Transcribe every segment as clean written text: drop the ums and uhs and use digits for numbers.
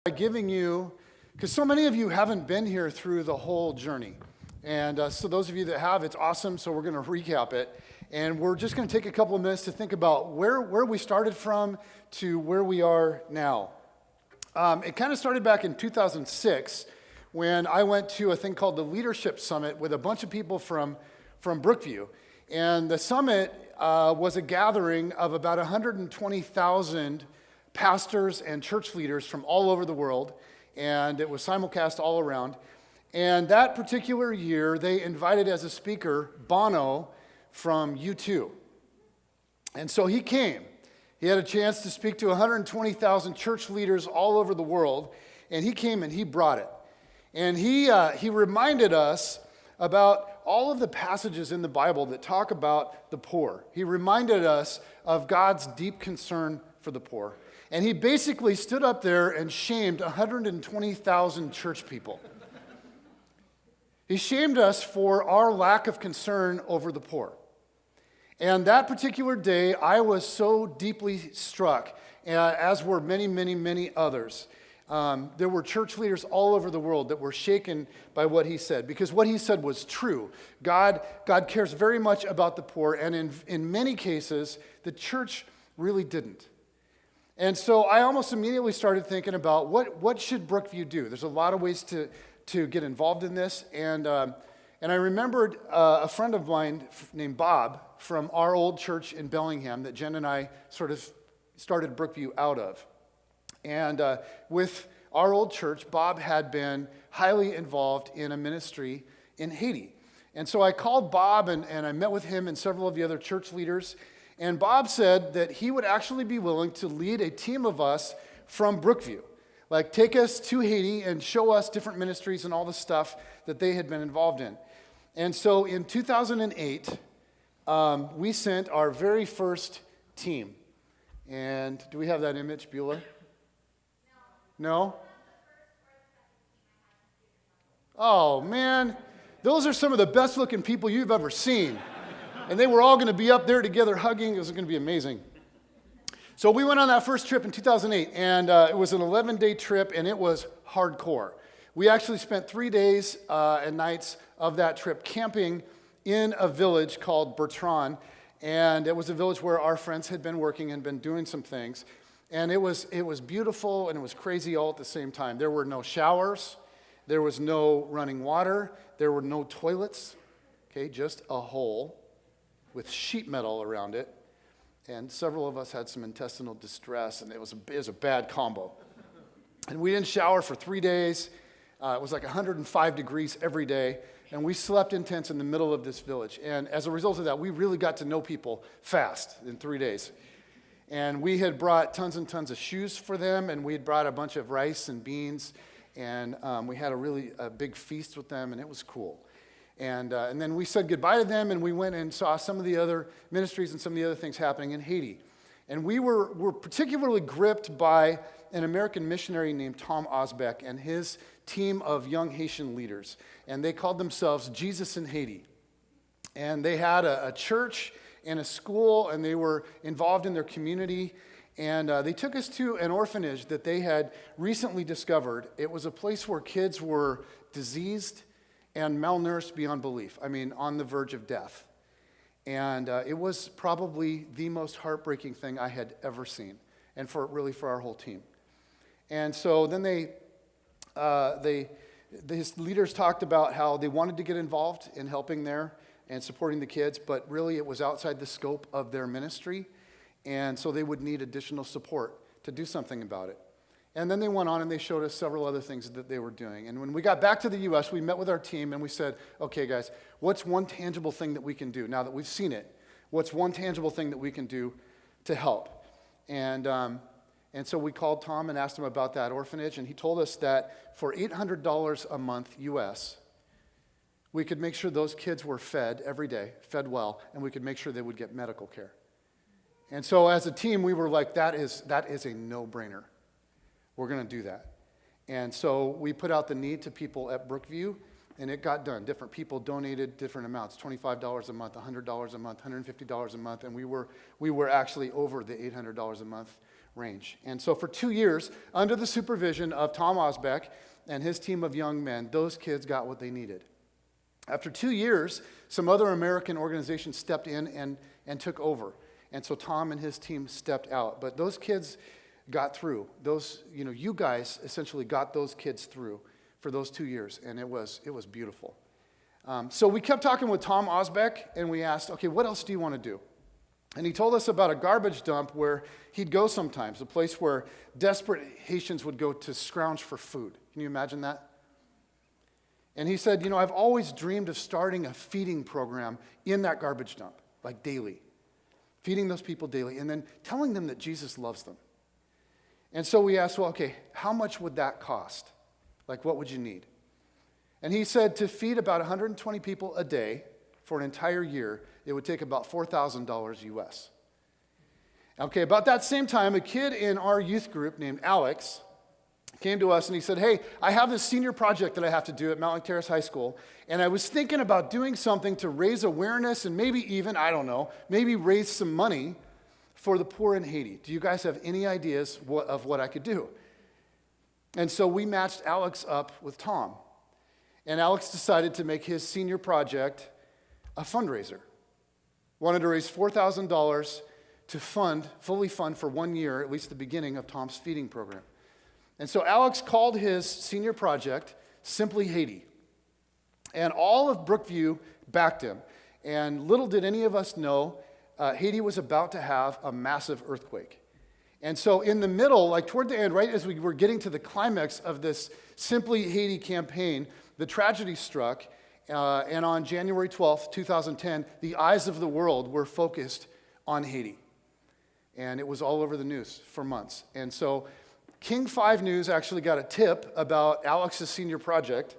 by giving you, because so many of you haven't been here through the whole journey. And so those of you that have, it's awesome, so we're going to recap it. And we're just going to take a couple of minutes to think about where we started from to where we are now. It kind of started back in 2006 when I went to a thing called the Leadership Summit with a bunch of people from Brookview. And the summit was a gathering of about 120,000 pastors and church leaders from all over the world, and it was simulcast all around. And that particular year, they invited as a speaker Bono from U2. And so he came. He had a chance to speak to 120,000 church leaders all over the world, and he came and he brought it. And he reminded us about all of the passages in the Bible that talk about the poor. He reminded us of God's deep concern for the poor. And he basically stood up there and shamed 120,000 church people. He shamed us for our lack of concern over the poor. And that particular day, I was so deeply struck, as were many, many, many others. There were church leaders all over the world that were shaken by what he said, because what he said was true. God cares very much about the poor, and in many cases, the church really didn't. And so I almost immediately started thinking about what should Brookview do? There's a lot of ways to get involved in this, and I remembered a friend of mine named Bob from our old church in Bellingham that Jen and I sort of started Brookview out of. And with our old church, Bob had been highly involved in a ministry in Haiti. And so I called Bob and I met with him and several of the other church leaders. And Bob said that he would actually be willing to lead a team of us from Brookview. Like, take us to Haiti and show us different ministries and all the stuff that they had been involved in. And so in 2008, we sent our very first team. And do we have that image, Beulah? No? Oh, man. Those are some of the best looking people you've ever seen. And they were all going to be up there together hugging. It was going to be amazing. So we went on that first trip in 2008, and it was an 11-day trip, and it was hardcore. We actually spent 3 days and nights of that trip camping in a village called Bertrand, and it was a village where our friends had been working and been doing some things. And it was beautiful, and it was crazy all at the same time. There were no showers. There was no running water. There were no toilets. Okay, just a hole with sheet metal around it, and several of us had some intestinal distress, and it was a bad combo. And we didn't shower for 3 days. It was like 105 degrees every day, and we slept in tents in the middle of this village. And as a result of that, we really got to know people fast in 3 days. And we had brought tons and tons of shoes for them, and we had brought a bunch of rice and beans, and we had a big feast with them, and it was cool. And then we said goodbye to them, and we went and saw some of the other ministries and some of the other things happening in Haiti. And we were particularly gripped by an American missionary named Tom Osbeck and his team of young Haitian leaders. And they called themselves Jesus in Haiti. And they had a church and a school, and they were involved in their community. And they took us to an orphanage that they had recently discovered. It was a place where kids were diseased and malnourished beyond belief. I mean, on the verge of death. And it was probably the most heartbreaking thing I had ever seen, and for our whole team. And so then these leaders talked about how they wanted to get involved in helping there and supporting the kids, but really it was outside the scope of their ministry, and so they would need additional support to do something about it. And then they went on and they showed us several other things that they were doing. And when we got back to the U.S., we met with our team and we said, okay, guys, what's one tangible thing that we can do now that we've seen it? What's one tangible thing that we can do to help? And so we called Tom and asked him about that orphanage, and he told us that for $800 a month U.S., we could make sure those kids were fed every day, fed well, and we could make sure they would get medical care. And so as a team, we were like, that is a no-brainer. We're going to do that. And so we put out the need to people at Brookview, and it got done. Different people donated different amounts, $25 a month, $100 a month, $150 a month, and we were actually over the $800 a month range. And so for 2 years, under the supervision of Tom Osbeck and his team of young men, those kids got what they needed. After 2 years, some other American organizations stepped in and took over. And so Tom and his team stepped out. But those kids got through. You guys essentially got those kids through for those 2 years, and it was beautiful. So we kept talking with Tom Osbeck, and we asked, okay, what else do you want to do? And he told us about a garbage dump where he'd go sometimes, a place where desperate Haitians would go to scrounge for food. Can you imagine that? And he said, I've always dreamed of starting a feeding program in that garbage dump, like daily, feeding those people daily, and then telling them that Jesus loves them. And so we asked, well, okay, how much would that cost? Like, what would you need? And he said to feed about 120 people a day for an entire year, it would take about $4,000 US. Okay, about that same time, a kid in our youth group named Alex came to us and he said, hey, I have this senior project that I have to do at Mountain Terrace High School, and I was thinking about doing something to raise awareness and maybe even, I don't know, maybe raise some money for the poor in Haiti. Do you guys have any ideas of what I could do? And so we matched Alex up with Tom. And Alex decided to make his senior project a fundraiser. Wanted to raise $4,000 to fully fund for 1 year, at least the beginning of Tom's feeding program. And so Alex called his senior project Simply Haiti. And all of Brookview backed him. And little did any of us know, Haiti was about to have a massive earthquake. And so in the middle, like toward the end, right as we were getting to the climax of this Simply Haiti campaign, the tragedy struck, and on January 12th, 2010, the eyes of the world were focused on Haiti. And it was all over the news for months. And so King 5 News actually got a tip about Alex's senior project,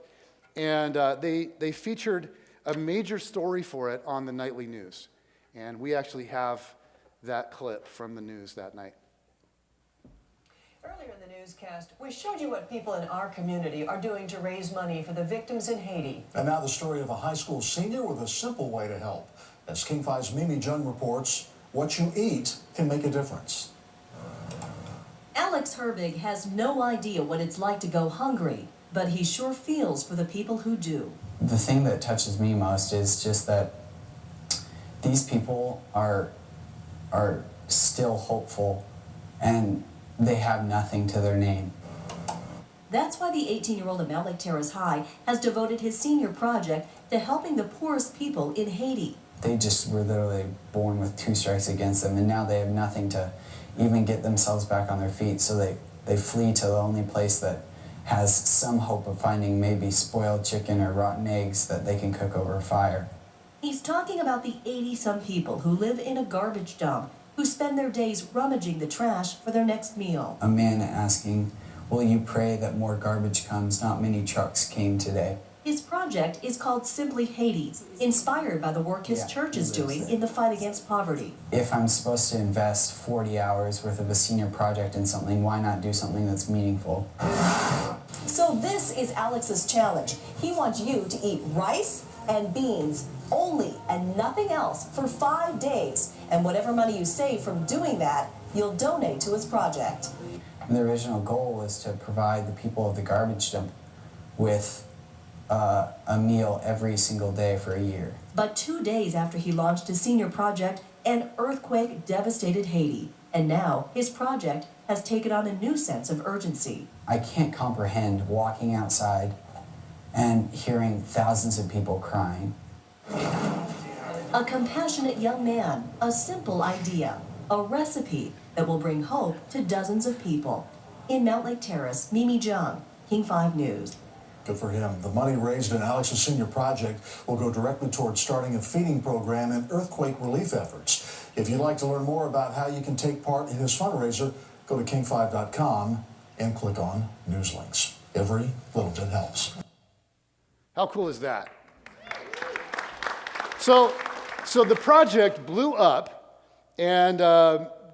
and they featured a major story for it on the nightly news. And we actually have that clip from the news that night. Earlier in the newscast, we showed you what people in our community are doing to raise money for the victims in Haiti. And now the story of a high school senior with a simple way to help. As King 5's Mimi Jung reports, what you eat can make a difference. Alex Herbig has no idea what it's like to go hungry, but he sure feels for the people who do. The thing that touches me most is just that these people are still hopeful, and they have nothing to their name. That's why the 18-year-old at Mount Lake Terrace High has devoted his senior project to helping the poorest people in Haiti. They just were literally born with 2 strikes against them, and now they have nothing to even get themselves back on their feet, so they flee to the only place that has some hope of finding maybe spoiled chicken or rotten eggs that they can cook over a fire. He's talking about the 80-some people who live in a garbage dump, who spend their days rummaging the trash for their next meal. A man asking, will you pray that more garbage comes? Not many trucks came today. His project is called Simply Haiti, inspired by the work his church is doing in the fight against poverty. If I'm supposed to invest 40 hours worth of a senior project in something, why not do something that's meaningful? So this is Alex's challenge. He wants you to eat rice and beans only and nothing else for 5 days. And whatever money you save from doing that, you'll donate to his project. The original goal was to provide the people of the garbage dump with a meal every single day for a year. But 2 days after he launched his senior project, an earthquake devastated Haiti. And now his project has taken on a new sense of urgency. I can't comprehend walking outside and hearing thousands of people crying. A compassionate young man, a simple idea, a recipe that will bring hope to dozens of people. In Mount Lake Terrace, Mimi Jung, King 5 News. Good for him. The money raised in Alex's senior project will go directly towards starting a feeding program and earthquake relief efforts. If you'd like to learn more about how you can take part in his fundraiser, go to king5.com and click on News Links. Every little bit helps. How cool is that? So the project blew up, and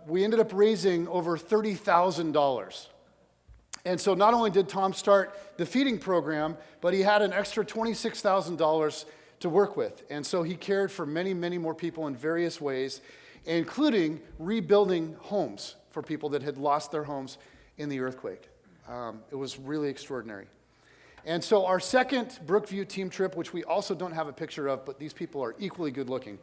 we ended up raising over $30,000. And so not only did Tom start the feeding program, but he had an extra $26,000 to work with. And so he cared for many, many more people in various ways, including rebuilding homes for people that had lost their homes in the earthquake. It was really extraordinary. And so our second Brookview team trip, which we also don't have a picture of, but these people are equally good looking,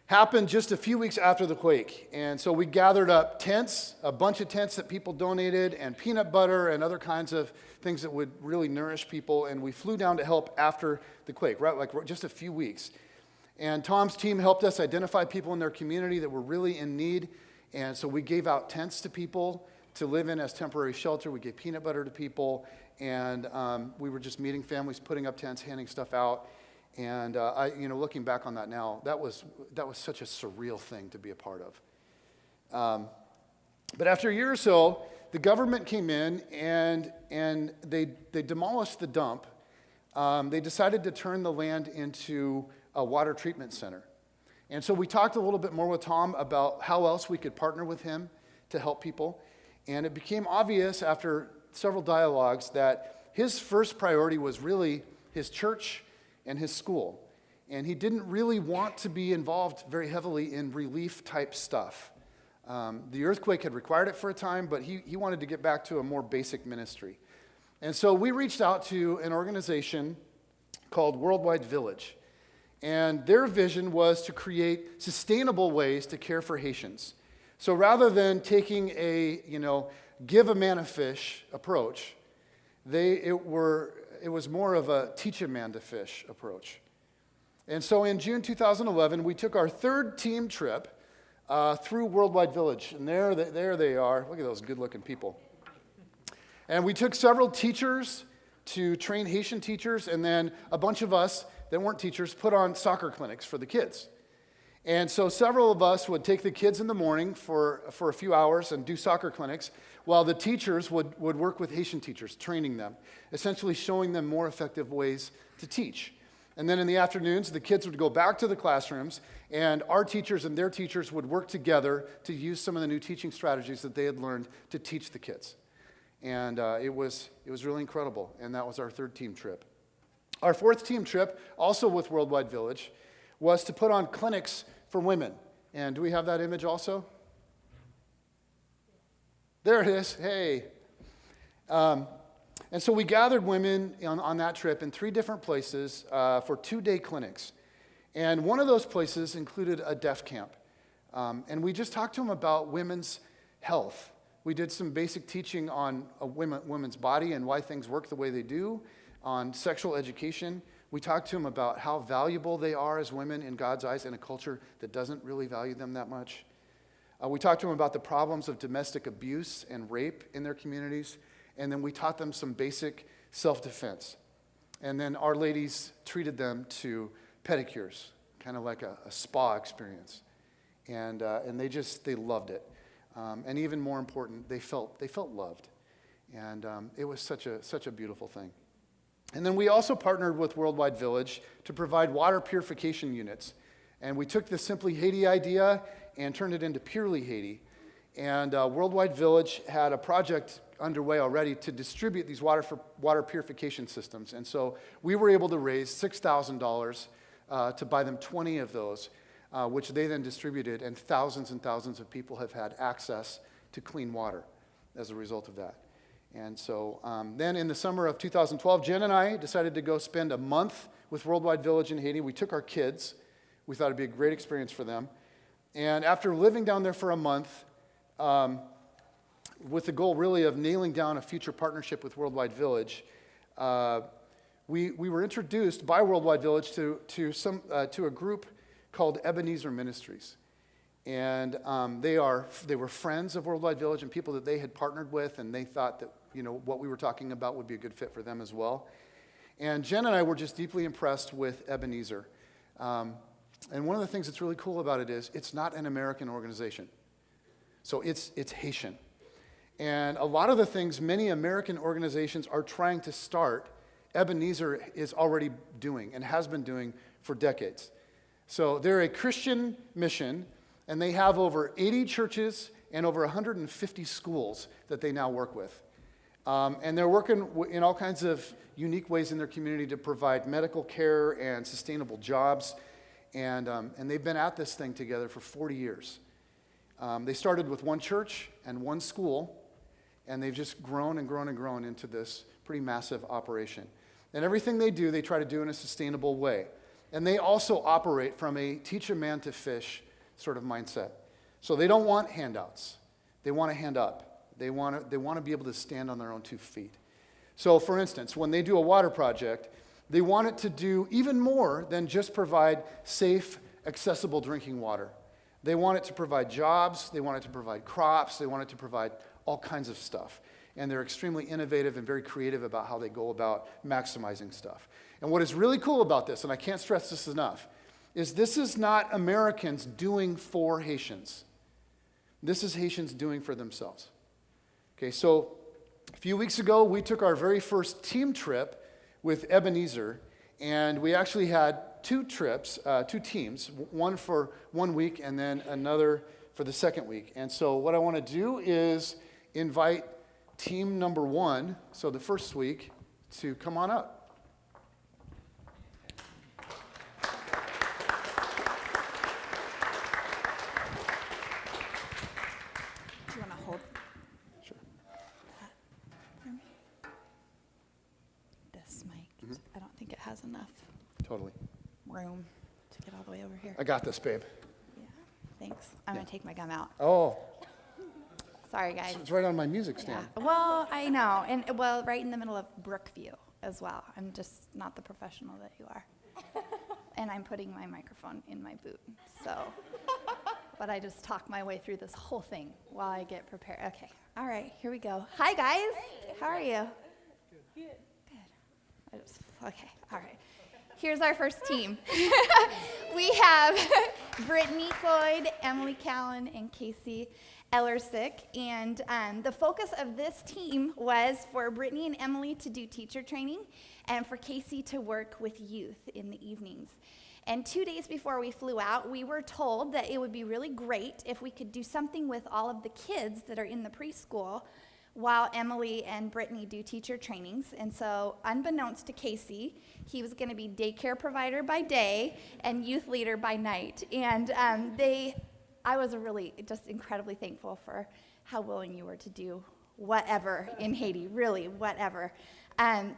happened just a few weeks after the quake. And so we gathered up tents, a bunch of tents that people donated, and peanut butter and other kinds of things that would really nourish people. And we flew down to help after the quake, right? Like just a few weeks. And Tom's team helped us identify people in their community that were really in need. And so we gave out tents to people to live in as temporary shelter. We gave peanut butter to people. And we were just meeting families, putting up tents, handing stuff out. And looking back on that now, that was such a surreal thing to be a part of. But after a year or so, the government came in and they demolished the dump. They decided to turn the land into a water treatment center. And so we talked a little bit more with Tom about how else we could partner with him to help people. And it became obvious after several dialogues that his first priority was really his church and his school. And he didn't really want to be involved very heavily in relief type stuff. The earthquake had required it for a time, but he wanted to get back to a more basic ministry. And so we reached out to an organization called Worldwide Village. And their vision was to create sustainable ways to care for Haitians. So rather than taking a, give a man a fish approach, it was more of a teach a man to fish approach. And so in June 2011, we took our third team trip through Worldwide Village. And there they are. Look at those good-looking people. And we took several teachers to train Haitian teachers, and then a bunch of us that weren't teachers put on soccer clinics for the kids. And so several of us would take the kids in the morning for a few hours and do soccer clinics, while the teachers would work with Haitian teachers, training them, essentially showing them more effective ways to teach. And then in the afternoons, the kids would go back to the classrooms, and our teachers and their teachers would work together to use some of the new teaching strategies that they had learned to teach the kids. And it was really incredible, and that was our third team trip. Our fourth team trip, also with Worldwide Village, was to put on clinics for women. And do we have that image also? There it is. Hey. And so we gathered women on that trip in 3 different places for 2-day clinics. And one of those places included a deaf camp. And we just talked to them about women's health. We did some basic teaching on a women's body and why things work the way they do, on sexual education. We talked to them about how valuable they are as women in God's eyes in a culture that doesn't really value them that much. We talked to them about the problems of domestic abuse and rape in their communities. And then we taught them some basic self-defense. And then our ladies treated them to pedicures, kind of like a spa experience. And they loved it. And even more important, they felt loved. And it was such a beautiful thing. And then we also partnered with Worldwide Village to provide water purification units. And we took the Simply Haiti idea and turned it into Purely Haiti. And Worldwide Village had a project underway already to distribute these water purification systems. And so we were able to raise $6,000 to buy them 20 of those, which they then distributed, and thousands of people have had access to clean water as a result of that. And so then in the summer of 2012, Jen and I decided to go spend a month with Worldwide Village in Haiti. We took our kids. We thought it'd be a great experience for them. And after living down there for a month, with the goal really of nailing down a future partnership with Worldwide Village, we were introduced by Worldwide Village to a group called Ebenezer Ministries. And they were friends of Worldwide Village and people that they had partnered with, and they thought that what we were talking about would be a good fit for them as well. And Jen and I were just deeply impressed with Ebenezer. And one of the things that's really cool about it is it's not an American organization. So it's Haitian. And a lot of the things many American organizations are trying to start, Ebenezer is already doing and has been doing for decades. So they're a Christian mission, and they have over 80 churches and over 150 schools that they now work with. And they're working in all kinds of unique ways in their community to provide medical care and sustainable jobs. And they've been at this thing together for 40 years. They started with one church and one school, and they've just grown and grown and grown into this pretty massive operation. And everything they do, they try to do in a sustainable way. And they also operate from a teach a man to fish sort of mindset. So they don't want handouts. They want to hand up. They want to be able to stand on their own 2 feet. So for instance, when they do a water project, they want it to do even more than just provide safe, accessible drinking water. They want it to provide jobs, they want it to provide crops, they want it to provide all kinds of stuff. And they're extremely innovative and very creative about how they go about maximizing stuff. And what is really cool about this, and I can't stress this enough, is this is not Americans doing for Haitians. This is Haitians doing for themselves. Okay, so a few weeks ago, we took our very first team trip with Ebenezer, and we actually had 2 trips, 2 teams, one for 1 week and then another for the second week. And so what I want to do is invite team number 1, so the first week, to come on up. Do you want to hold Sure. that for me? This mic, I don't think it has enough Totally. room to get all the way over here. I got this, babe. Yeah, thanks. I'm going to take my gum out. Oh, Sorry, guys. it's right on my music Yeah. stand. Well, I know. And, well, right in the middle of Brookview as well. I'm just not the professional that you are. And I'm putting my microphone in my boot. So, but I just talk my way through this whole thing while I get prepared. Okay. All right. Here we go. Hi, guys. How are you? Good. Okay. All right. Here's our first team. We have Brittany Floyd, Emily Callan, and Casey Ellersick. And the focus of this team was for Brittany and Emily to do teacher training and for Casey to work with youth in the evenings. And 2 days before we flew out, we were told that it would be really great if we could do something with all of the kids that are in the preschool while Emily and Brittany do teacher trainings. And so, unbeknownst to Casey, he was going to be daycare provider by day and youth leader by night. And I was really just incredibly thankful for how willing you were to do whatever in Haiti, really whatever.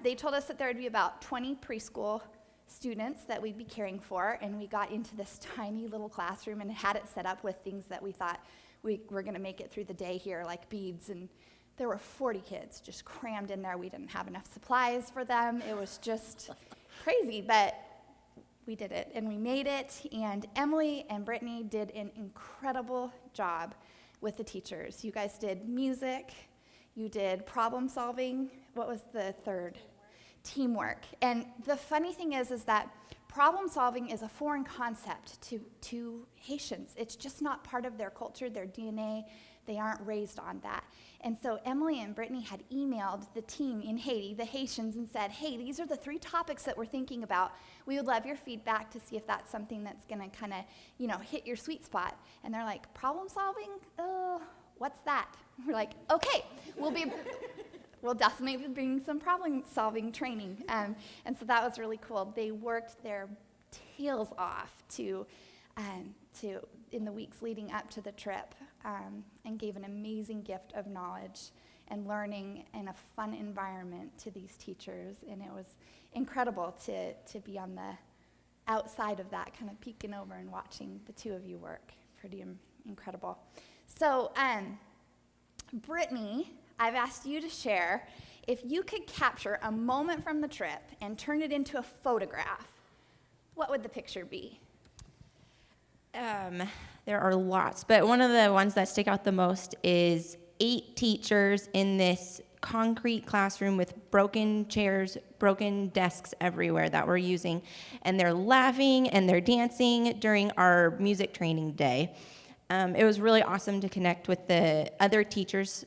They told us that there would be about 20 preschool students that we'd be caring for, and we got into this tiny little classroom and had it set up with things that we thought we were going to make it through the day here, like beads, and there were 40 kids just crammed in there. We didn't have enough supplies for them. It was just crazy, but we did it, and we made it, and Emily and Brittany did an incredible job with the teachers. You guys did music, you did problem solving. What was the third? Teamwork. And the funny thing is that problem solving is a foreign concept to Haitians. It's just not part of their culture, their DNA. They aren't raised on that. And so Emily and Brittany had emailed the team in Haiti, the Haitians, and said, hey, these are the 3 topics that we're thinking about. We would love your feedback to see if that's something that's going to kind of, hit your sweet spot. And they're like, problem solving? What's that? We're like, okay, we'll definitely be bringing some problem-solving training. And so that was really cool. They worked their tails off to in the weeks leading up to the trip and gave an amazing gift of knowledge and learning in a fun environment to these teachers. And it was incredible to be on the outside of that, kind of peeking over and watching the 2 of you work. Pretty incredible. So, Brittany, I've asked you to share, if you could capture a moment from the trip and turn it into a photograph, what would the picture be? There are lots, but one of the ones that stick out the most is 8 teachers in this concrete classroom with broken chairs, broken desks everywhere that we're using, and they're laughing and they're dancing during our music training day. It was really awesome to connect with the other teachers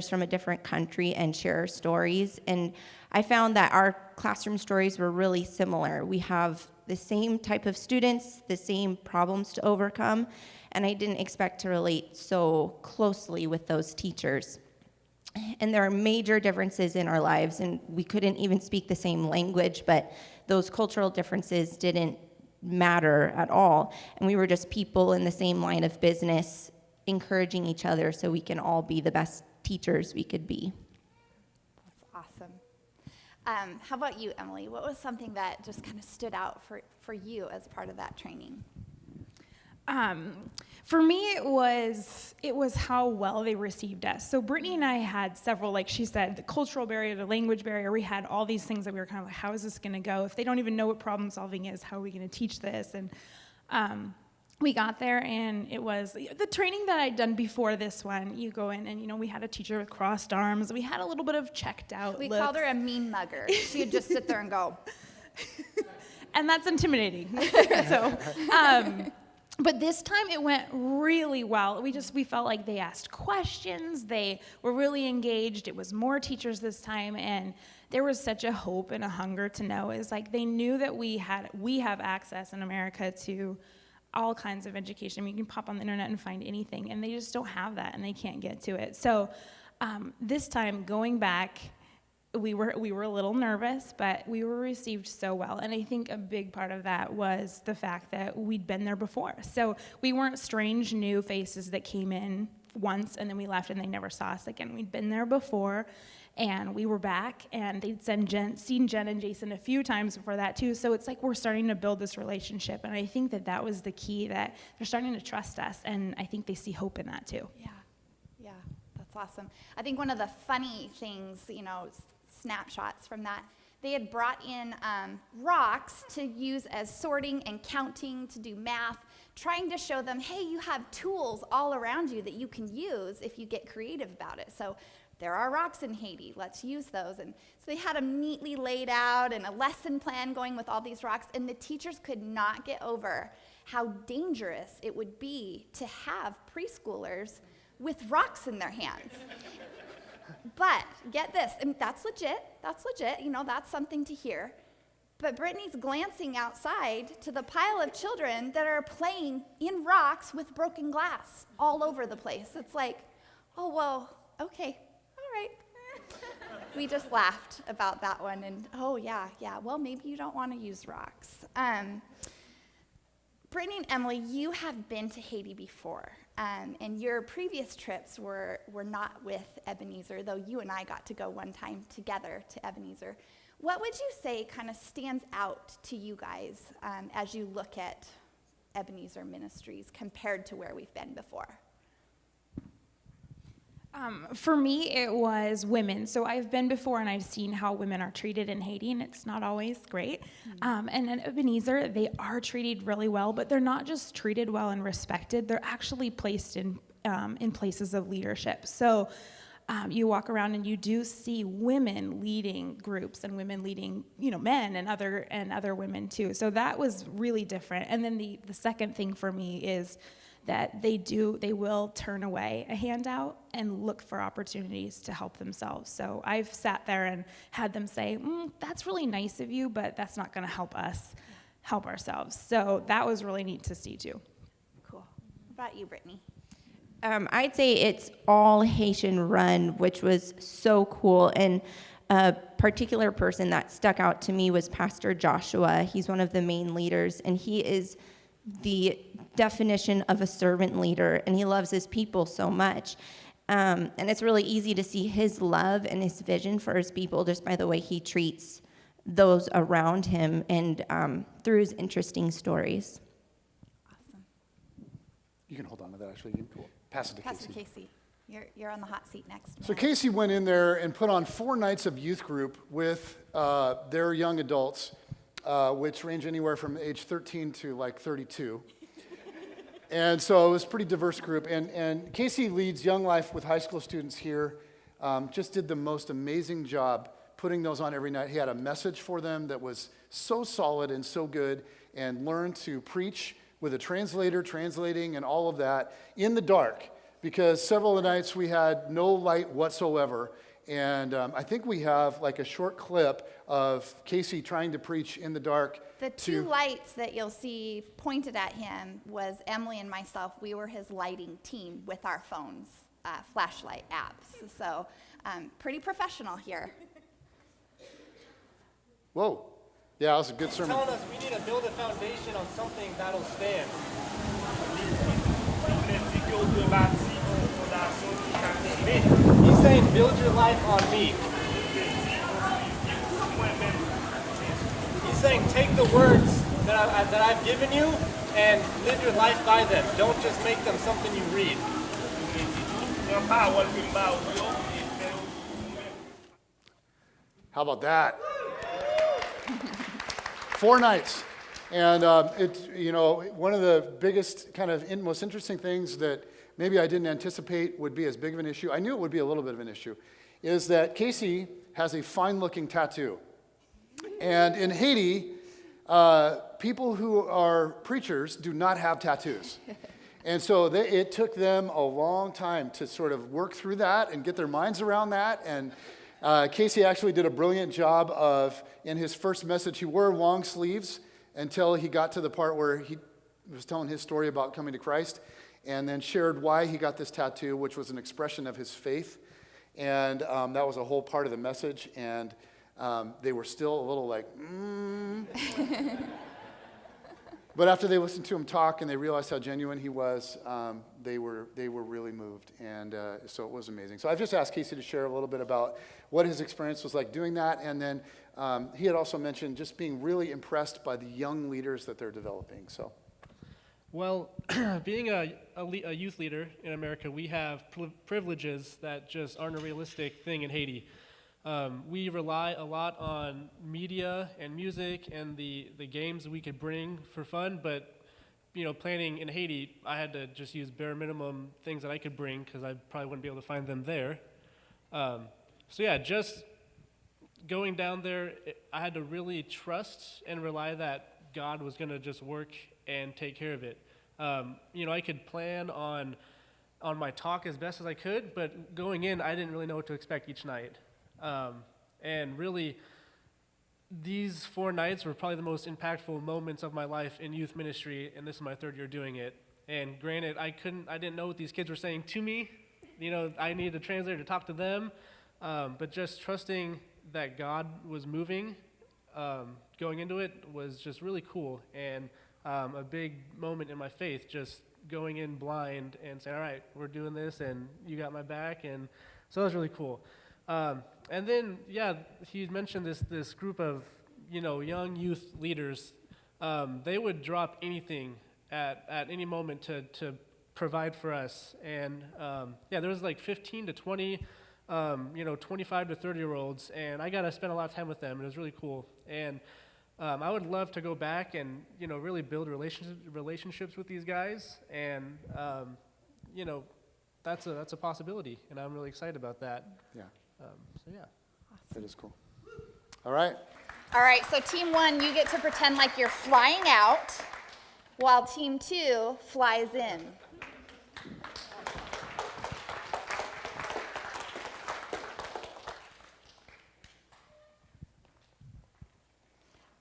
from a different country and share stories. And I found that our classroom stories were really similar. We have the same type of students, the same problems to overcome, and I didn't expect to relate so closely with those teachers. And there are major differences in our lives, and we couldn't even speak the same language, but those cultural differences didn't matter at all. And we were just people in the same line of business encouraging each other so we can all be the best teachers we could be. That's awesome. How about you, Emily? What was something that just kind of stood out for you as part of that training? For me, it was how well they received us. So Brittany and I had several, like she said, the cultural barrier, the language barrier. We had all these things that we were kind of like, how is this going to go? If they don't even know what problem solving is, how are we going to teach this? And we got there, and it was the training that I'd done before this one. You go in, and we had a teacher with crossed arms. We had a little bit of checked out We looks. called her a mean mugger. She would just sit there and go. And that's intimidating. So, but this time it went really well. We felt like they asked questions. They were really engaged. It was more teachers this time, and there was such a hope and a hunger to know. Is like they knew that we have access in America to all kinds of education. I mean, you can pop on the internet and find anything, and they just don't have that, and they can't get to it. So this time, going back, we were a little nervous, but we were received so well. And I think a big part of that was the fact that we'd been there before. So we weren't strange new faces that came in once and then we left and they never saw us again. We'd been there before, and we were back, and they'd seen Jen and Jason a few times before that too. So it's like we're starting to build this relationship, and I think that was the key, that they're starting to trust us, and I think they see hope in that too. Yeah, that's awesome. I think one of the funny things, snapshots from that, they had brought in rocks to use as sorting and counting, to do math, trying to show them, hey, you have tools all around you that you can use if you get creative about it. So there are rocks in Haiti, let's use those. And so they had them neatly laid out and a lesson plan going with all these rocks, and the teachers could not get over how dangerous it would be to have preschoolers with rocks in their hands. But get this, and that's legit, that's something to hear. But Brittany's glancing outside to the pile of children that are playing in rocks with broken glass all over the place. It's like, oh, well, okay, all right. We just laughed about that one, and oh, yeah, well, maybe you don't want to use rocks. Brittany and Emily, you have been to Haiti before, and your previous trips were not with Ebenezer, though you and I got to go one time together to Ebenezer. What would you say kind of stands out to you guys as you look at Ebenezer Ministries compared to where we've been before? For me, it was women. So I've been before, and I've seen how women are treated in Haiti, and it's not always great. And in Ebenezer, they are treated really well, but they're not just treated well and respected. They're actually placed in places of leadership. So you walk around and you do see women leading groups and women leading, men and other women too. So that was really different. And then the second thing for me is that they will turn away a handout and look for opportunities to help themselves. So I've sat there and had them say, that's really nice of you, but that's not gonna help us help ourselves. So that was really neat to see too. Cool. What about you, Brittany? I'd say it's all Haitian run, which was so cool. And a particular person that stuck out to me was Pastor Joshua. He's one of the main leaders, and he is the definition of a servant leader, and he loves his people so much. And it's really easy to see his love and his vision for his people just by the way he treats those around him and through his interesting stories. Awesome. You can hold on to that, actually. You can pass it to Pastor Casey. Casey, you're on the hot seat next. So Casey went in there and put on 4 nights of youth group with their young adults, which range anywhere from age 13 to like 32. And so it was a pretty diverse group. And Casey leads Young Life with high school students here. Just did the most amazing job putting those on every night. He had a message for them that was so solid and so good, and learned to preach with a translator, translating and all of that in the dark, because several of the nights we had no light whatsoever. And I think we have like a short clip of Casey trying to preach in the dark. The two lights that you'll see pointed at him was Emily and myself. We were his lighting team with our phones, flashlight apps. So pretty professional here. Whoa. Yeah, that was a good sermon. Telling us we need to build a foundation on something that'll stand. He's saying, build your life on me. He's saying, take the words that I've given you and live your life by them. Don't just make them something you read. How about that? 4 nights. And one of the biggest kind of most interesting things that maybe I didn't anticipate would be as big of an issue, I knew it would be a little bit of an issue, is that Casey has a fine-looking tattoo. And in Haiti, people who are preachers do not have tattoos. And so it took them a long time to sort of work through that and get their minds around that. And Casey actually did a brilliant job of, in his first message, he wore long sleeves until he got to the part where he was telling his story about coming to Christ, and then shared why he got this tattoo, which was an expression of his faith. And that was a whole part of the message. And they were still a little like, But after they listened to him talk and they realized how genuine he was, they were really moved. And so it was amazing. So I've just asked Casey to share a little bit about what his experience was like doing that. And then he had also mentioned just being really impressed by the young leaders that they're developing. So. Well, being a youth leader in America, we have privileges that just aren't a realistic thing in Haiti. We rely a lot on media and music and the games we could bring for fun, but planning in Haiti, I had to just use bare minimum things that I could bring because I probably wouldn't be able to find them there. So yeah, just going down there, I had to really trust and rely that God was going to just work and take care of it. I could plan on my talk as best as I could, but going in, I didn't really know what to expect each night. And really, these 4 nights were probably the most impactful moments of my life in youth ministry, and this is my 3rd year doing it. And granted, I didn't know what these kids were saying to me. I needed a translator to talk to them, but just trusting that God was moving, going into it was just really cool, and a big moment in my faith, just going in blind and saying, all right, we're doing this, and you got my back, and so that was really cool. And then, he mentioned this group of, young youth leaders. They would drop anything at any moment to provide for us. And, there was like 15 to 20, 25 to 30-year-olds, and I got to spend a lot of time with them, and it was really cool. And I would love to go back and, really build relationships with these guys, and, that's a possibility, and I'm really excited about that. Yeah. So yeah. That is cool. All right. All right, so team 1, you get to pretend like you're flying out, while team 2 flies in.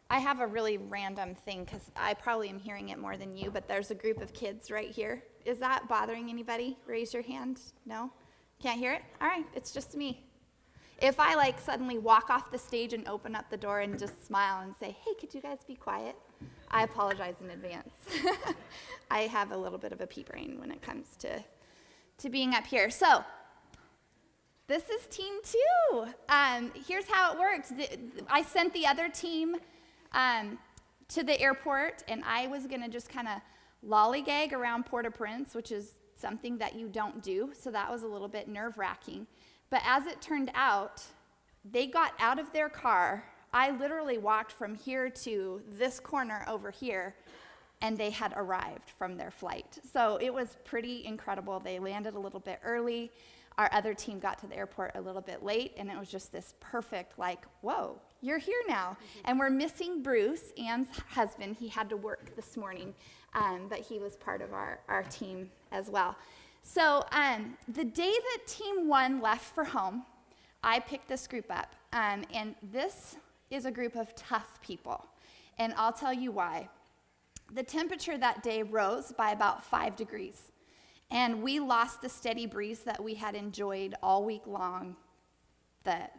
I have a really random thing, because I probably am hearing it more than you, but there's a group of kids right here. Is that bothering anybody? Raise your hand. No? Can't hear it? All right, it's just me. If I suddenly walk off the stage and open up the door and just smile and say, hey, could you guys be quiet? I apologize in advance. I have a little bit of a pea brain when it comes to being up here. So this is team 2. Here's how it worked. I sent the other team to the airport, and I was going to just kind of lollygag around Port-au-Prince, which is something that you don't do, so that was a little bit nerve-wracking. But as it turned out, they got out of their car. I literally walked from here to this corner over here, and they had arrived from their flight. So it was pretty incredible. They landed a little bit early. Our other team got to the airport a little bit late, and it was just this perfect, whoa, you're here now. And we're missing Bruce, Anne's husband. He had to work this morning, but he was part of our team as well. So the day that team 1 left for home, I picked this group up. And this is a group of tough people. And I'll tell you why. The temperature that day rose by about 5 degrees. And we lost the steady breeze that we had enjoyed all week long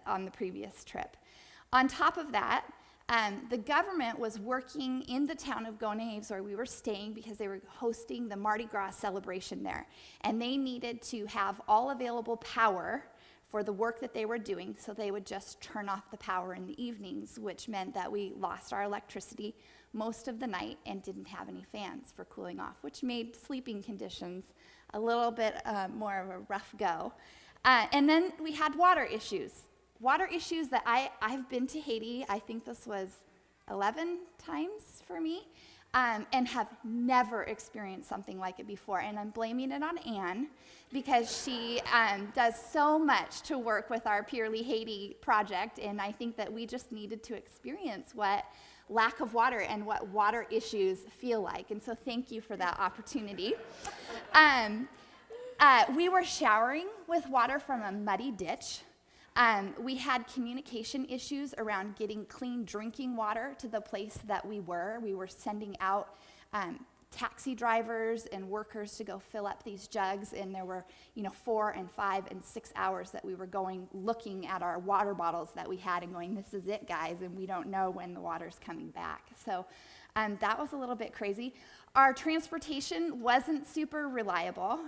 on the previous trip. On top of that, The government was working in the town of Gonaives where we were staying because they were hosting the Mardi Gras celebration there. And they needed to have all available power for the work that they were doing, so they would just turn off the power in the evenings, which meant that we lost our electricity most of the night and didn't have any fans for cooling off, which made sleeping conditions a little bit more of a rough go. And then we had water issues. Water issues that I've been to Haiti, I think this was 11 times for me, and have never experienced something like it before. And I'm blaming it on Anne because she does so much to work with our Purely Haiti project, and I think that we just needed to experience what lack of water and what water issues feel like. And so thank you for that opportunity. We were showering with water from a muddy ditch. We had communication issues around getting clean drinking water to the place that we were. We were sending out taxi drivers and workers to go fill up these jugs, and there were 4 and 5 and 6 hours that we were going looking at our water bottles that we had and going, this is it, guys, and we don't know when the water's coming back. So that was a little bit crazy. Our transportation wasn't super reliable.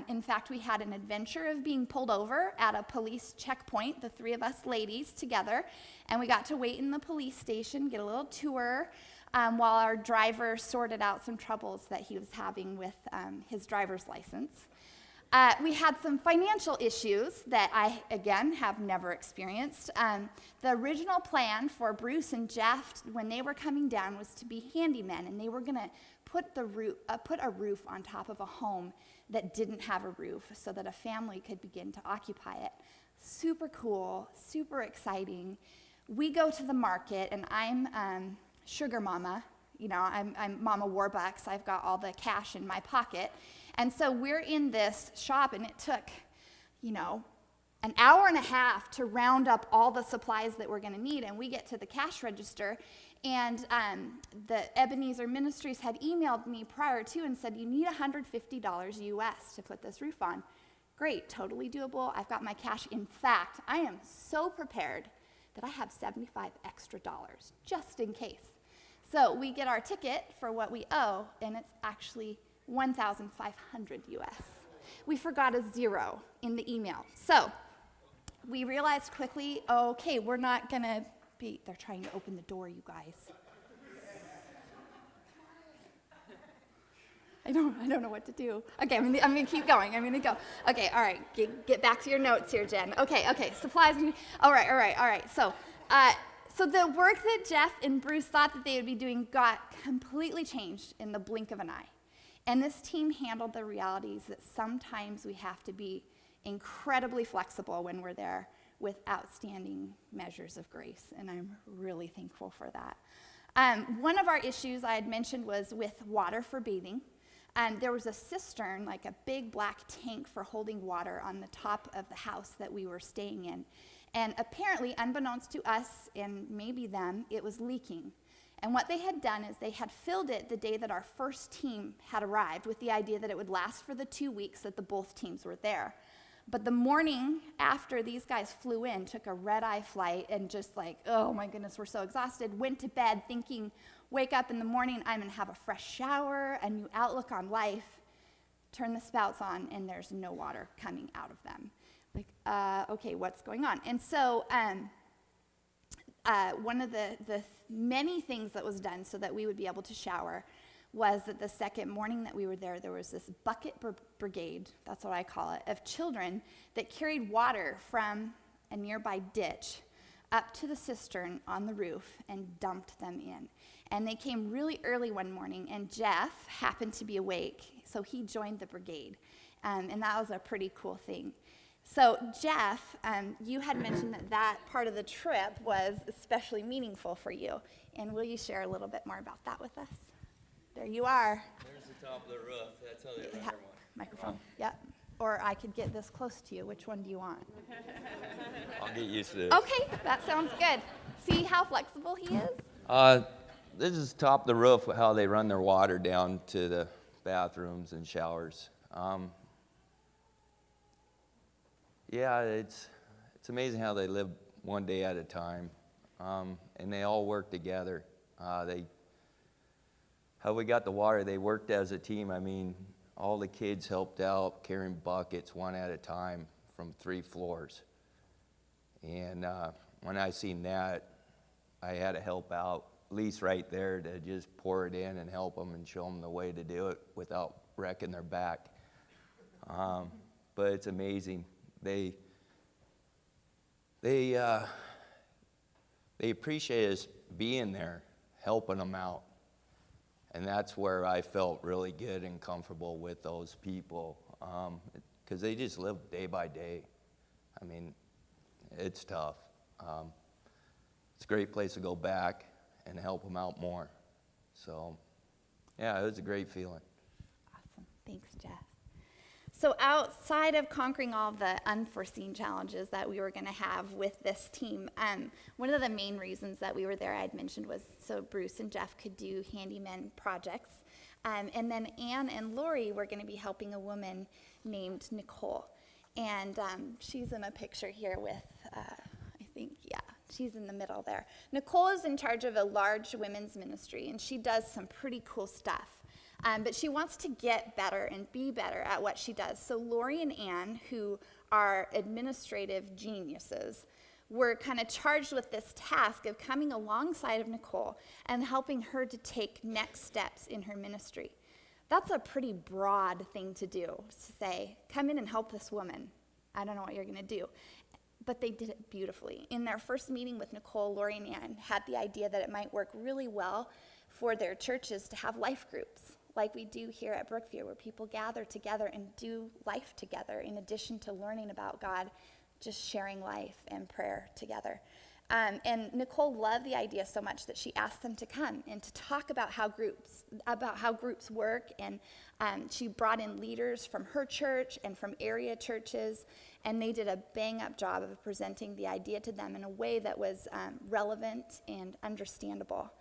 In fact, we had an adventure of being pulled over at a police checkpoint, the 3 of us ladies together, and we got to wait in the police station, get a little tour, while our driver sorted out some troubles that he was having with his driver's license. We had some financial issues that I, again, have never experienced. The original plan for Bruce and Jeff, when they were coming down, was to be handymen, and they were going to put a roof on top of a home that didn't have a roof so that a family could begin to occupy it. Super cool, super exciting. We go to the market, and I'm sugar mama. I'm Mama Warbucks. I've got all the cash in my pocket. And so we're in this shop, and it took, an hour and a half to round up all the supplies that we're going to need. And we get to the cash register, and the Ebenezer Ministries had emailed me prior to and said, you need $150 US to put this roof on. Great, totally doable. I've got my cash. In fact, I am so prepared that I have 75 extra dollars just in case. So we get our ticket for what we owe, and it's actually $1,500 US. We forgot a 0 in the email. So we realized quickly, okay, we're not going to be, they're trying to open the door, you guys. I don't know what to do. Okay, I'm going to keep going. I'm going to go. Okay, all right, get back to your notes here, Jen. Okay, supplies. All right. So the work that Jeff and Bruce thought that they would be doing got completely changed in the blink of an eye. And this team handled the realities that sometimes we have to be incredibly flexible when we're there with outstanding measures of grace, and I'm really thankful for that. One of our issues I had mentioned was with water for bathing. There was a cistern, like a big black tank for holding water on the top of the house that we were staying in. And apparently, unbeknownst to us and maybe them, it was leaking. And what they had done is they had filled it the day that our first team had arrived with the idea that it would last for the 2 weeks that the both teams were there. But the morning after these guys flew in, took a red-eye flight and just like, oh my goodness, we're so exhausted, went to bed thinking, wake up in the morning, I'm gonna have a fresh shower, a new outlook on life, turn the spouts on, and there's no water coming out of them. Like, okay, what's going on? And so one of the many things that was done so that we would be able to shower was that the second morning that we were there, there was this bucket brigade, that's what I call it, of children that carried water from a nearby ditch up to the cistern on the roof and dumped them in. And they came really early one morning, and Jeff happened to be awake, so he joined the brigade. And that was a pretty cool thing. So Jeff, you had mentioned that part of the trip was especially meaningful for you. And will you share a little bit more about that with us? There you are. There's the top of the roof. That's how they run their water. Microphone. Yep. Or I could get this close to you. Which one do you want? I'll get used to this. Okay, that sounds good. See how flexible he is? This is top of the roof, how they run their water down to the bathrooms and showers. Yeah, it's amazing how they live one day at a time. and they all work together. How we got the water, they worked as a team. I mean, all the kids helped out carrying buckets one at a time from 3 floors. And when I seen that, I had to help out, at least right there, to just pour it in and help them and show them the way to do it without wrecking their back. But it's amazing. They appreciate us being there, helping them out. And that's where I felt really good and comfortable with those people, because they just live day by day. I mean, it's tough. It's a great place to go back and help them out more. So, yeah, it was a great feeling. Awesome. Thanks, Jeff. So outside of conquering all the unforeseen challenges that we were going to have with this team, one of the main reasons that we were there, I'd mentioned, was so Bruce and Jeff could do handyman projects. And then Anne and Lori were going to be helping a woman named Nicole. And she's in a picture here with, I think, yeah, she's in the middle there. Nicole is in charge of a large women's ministry, and she does some pretty cool stuff. But she wants to get better and be better at what she does. So Lori and Anne, who are administrative geniuses, were kind of charged with this task of coming alongside of Nicole and helping her to take next steps in her ministry. That's a pretty broad thing to do, to say, come in and help this woman. I don't know what you're going to do. But they did it beautifully. In their first meeting with Nicole, Lori and Anne had the idea that it might work really well for their churches to have life groups, like we do here at Brookview, where people gather together and do life together in addition to learning about God, just sharing life and prayer together. And Nicole loved the idea so much that she asked them to come and to talk about how groups work. And she brought in leaders from her church and from area churches, and they did a bang-up job of presenting the idea to them in a way that was relevant and understandable.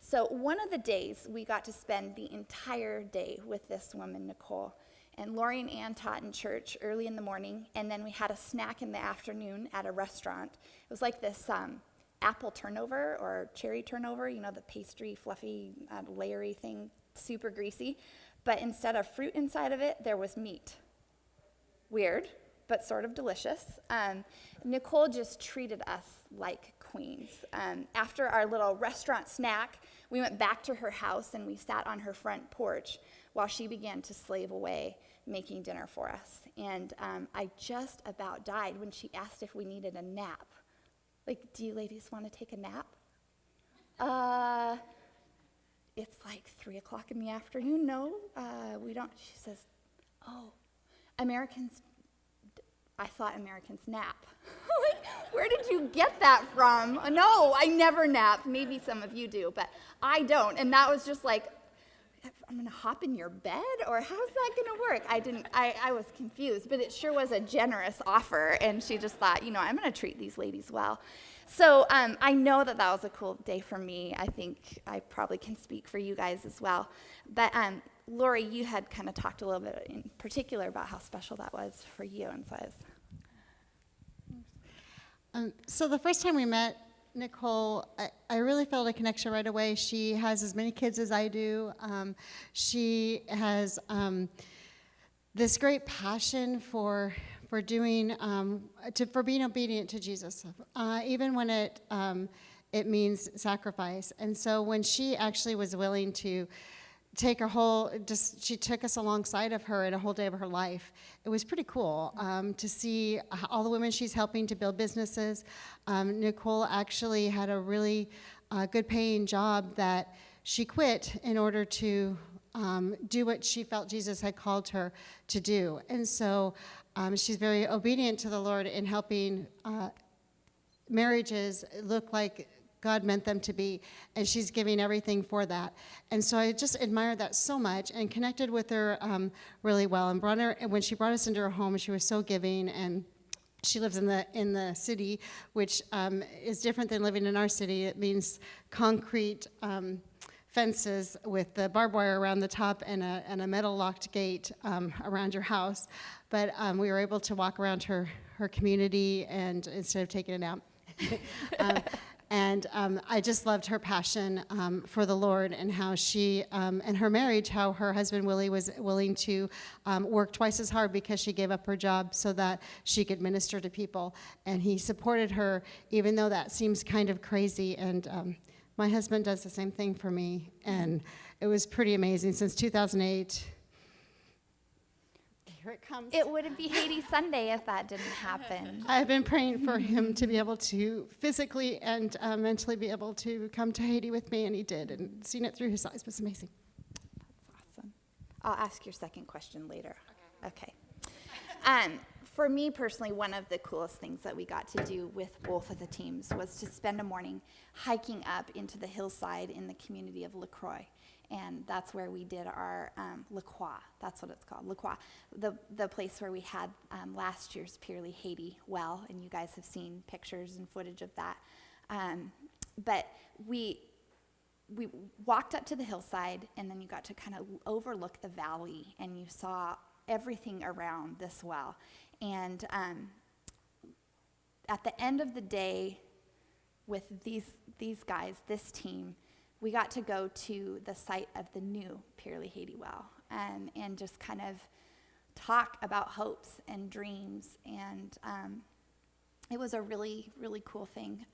So one of the days, we got to spend the entire day with this woman, Nicole. And Lori and Ann taught in church early in the morning, and then we had a snack in the afternoon at a restaurant. It was like this apple turnover or cherry turnover, you know, the pastry, fluffy, layery thing, super greasy. But instead of fruit inside of it, there was meat. Weird, but sort of delicious. Nicole just treated us like queens. After our little restaurant snack, we went back to her house and we sat on her front porch while she began to slave away making dinner for us. And I just about died when she asked if we needed a nap. Like, do you ladies want to take a nap? It's like 3 o'clock in the afternoon. No, we don't. She says, oh, Americans, I thought Americans nap. Like, where did you get that from? No, I never nap. Maybe some of you do, but I don't. And that was just like, I'm going to hop in your bed? Or how's that going to work? I was confused, but it sure was a generous offer. And she just thought, you know, I'm going to treat these ladies well. So I know that was a cool day for me. I think I probably can speak for you guys as well. But Lori, you had kind of talked a little bit in particular about how special that was for you. And so so the first time we met Nicole, I really felt a connection right away. She has as many kids as I do. She has this great passion for doing, for being obedient to Jesus, even when it means sacrifice. And so when she actually was willing to take she took us alongside of her in a whole day of her life. It was pretty cool to see all the women she's helping to build businesses. Nicole actually had a really good paying job that she quit in order to do what she felt Jesus had called her to do. And so she's very obedient to the Lord in helping marriages look like God meant them to be, and she's giving everything for that. And so I just admired that so much and connected with her really well. And when she brought us into her home, she was so giving. And she lives in the city, which is different than living in our city. It means concrete fences with the barbed wire around the top and a metal locked gate around your house. But we were able to walk around her community and instead of taking a nap. And I just loved her passion for the Lord, and how she, and her marriage, how her husband Willie was willing to work twice as hard because she gave up her job so that she could minister to people. And he supported her, even though that seems kind of crazy. And my husband does the same thing for me. And it was pretty amazing. Since 2008, here it comes. It wouldn't be Haiti Sunday if that didn't happen. I've been praying for him to be able to physically and mentally be able to come to Haiti with me, and he did, and seeing it through his eyes was amazing. Awesome. I'll ask your second question later. Okay. For me personally, one of the coolest things that we got to do with both of the teams was to spend a morning hiking up into the hillside in the community of LaCroix. And that's where we did our La Croix, that's what it's called, La Croix, the place where we had last year's Purely Haiti well, and you guys have seen pictures and footage of that. But we walked up to the hillside, and then you got to kind of overlook the valley, and you saw everything around this well. And at the end of the day, with these guys, this team, we got to go to the site of the new Purely Haiti well, and just kind of talk about hopes and dreams. And it was a really, really cool thing.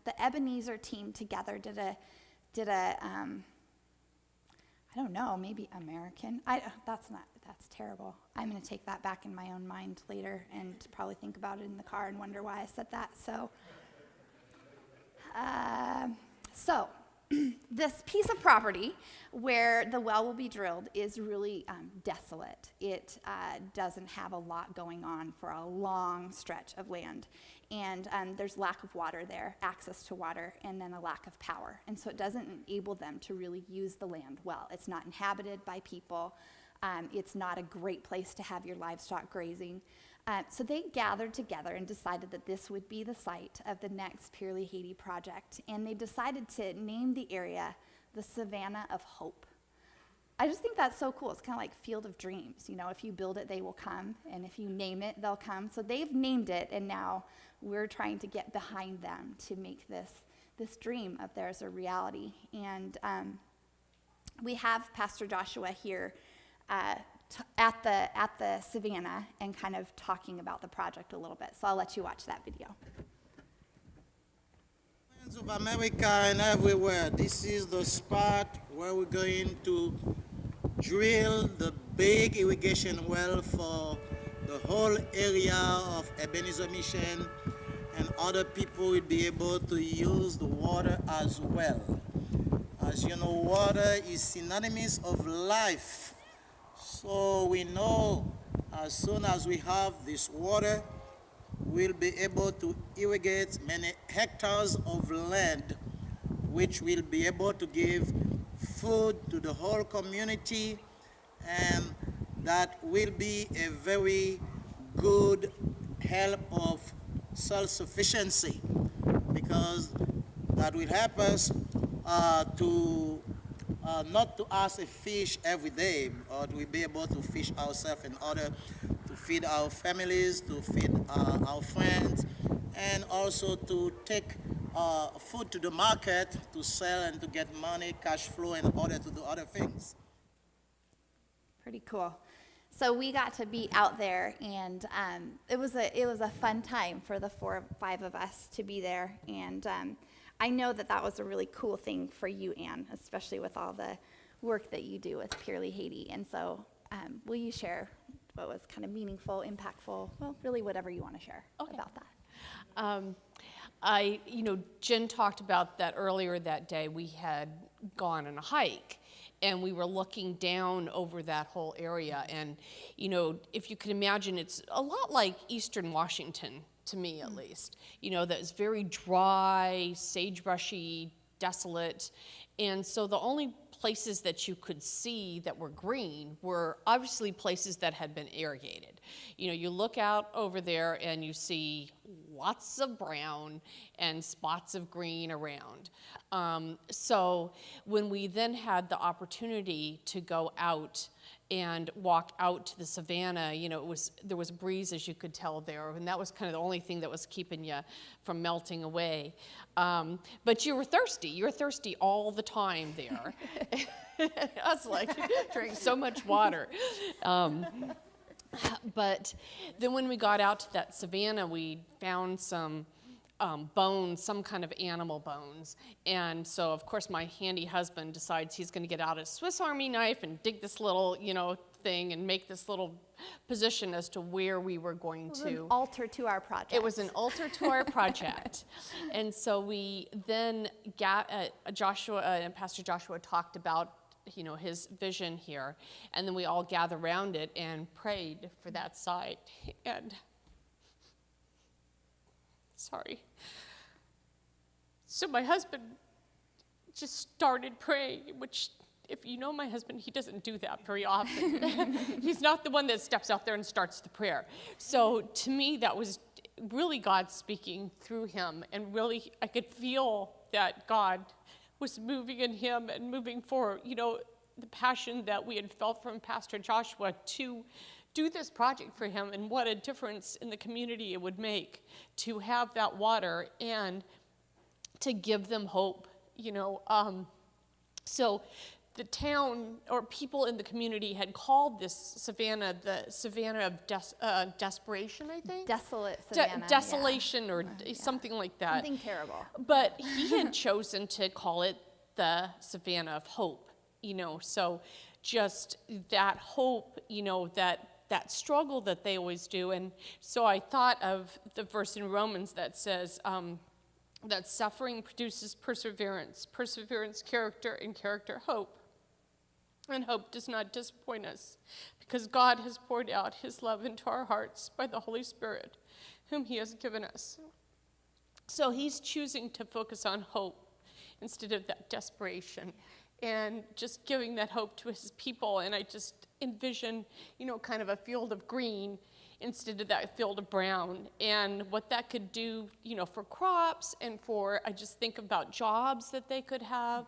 The Ebenezer team together did a I don't know, maybe American. That's terrible. I'm going to take that back in my own mind later and probably think about it in the car and wonder why I said that. So this piece of property where the well will be drilled is really desolate. It doesn't have a lot going on for a long stretch of land. And there's lack of water there, access to water, and then a lack of power. And so it doesn't enable them to really use the land well. It's not inhabited by people. It's not a great place to have your livestock grazing. So they gathered together and decided that this would be the site of the next Purely Haiti project. And they decided to name the area the Savannah of Hope. I just think that's so cool. It's kind of like Field of Dreams. You know, if you build it, they will come. And if you name it, they'll come. So they've named it, and now we're trying to get behind them to make this dream of theirs a reality. And we have Pastor Joshua here at the Savannah and kind of talking about the project a little bit. So I'll let you watch that video. Friends of America and everywhere, this is the spot where we're going to drill the big irrigation well for the whole area of Ebenezer Mission, and other people will be able to use the water as well. As you know, water is synonymous of life. So we know as soon as we have this water, we'll be able to irrigate many hectares of land, which will be able to give food to the whole community, and that will be a very good help of self-sufficiency, because that will help us to not to ask a fish every day, but we'll be able to fish ourselves in order to feed our families, to feed our friends, and also to take food to the market to sell and to get money, cash flow, in order to do other things. Pretty cool. So we got to be out there, and it was a fun time for the 4 or 5 of us to be there. And I know that was a really cool thing for you, Anne, especially with all the work that you do with Purely Haiti. And so will you share what was kind of meaningful, impactful, well, really whatever you want to share about that? Jen talked about that earlier that day. We had gone on a hike, and we were looking down over that whole area. And, if you can imagine, it's a lot like Eastern Washington, to me at least. That's very dry, sagebrushy, desolate. And so the only places that you could see that were green were obviously places that had been irrigated. You look out over there and you see lots of brown and spots of green around. So when we then had the opportunity to go out and walk out to the savannah, there was a breeze, as you could tell there, and that was kind of the only thing that was keeping you from melting away. But you were thirsty. You were thirsty all the time there. I was like, drank so much water. But then when we got out to that savannah, we found some bones, some kind of animal bones. And so, of course, my handy husband decides he's going to get out a Swiss Army knife and dig this little, thing and make this little position as to where we were going to. It was an altar to our project. It was an altar to our project. And so we then got, Joshua and Pastor Joshua talked about his vision here, and then we all gathered around it and prayed for that site. And sorry. So my husband just started praying, which, if you know my husband, he doesn't do that very often. He's not the one that steps out there and starts the prayer. So to me, that was really God speaking through him, and really I could feel that God was moving in him and moving for, the passion that we had felt from Pastor Joshua to do this project for him, and what a difference in the community it would make to have that water and to give them hope, So the town or people in the community had called this savannah the Savannah of Desperation, I think. Desolate savannah. Desolation or something like that. Something terrible. But he had chosen to call it the Savannah of Hope, so just that hope, that struggle that they always do. And so I thought of the verse in Romans that says that suffering produces perseverance, perseverance character, and character hope. And hope does not disappoint us, because God has poured out his love into our hearts by the Holy Spirit, whom he has given us. So he's choosing to focus on hope instead of that desperation, and just giving that hope to his people. And I just envision, kind of a field of green instead of that field of brown, and what that could do, for crops, and for, I just think about jobs that they could have,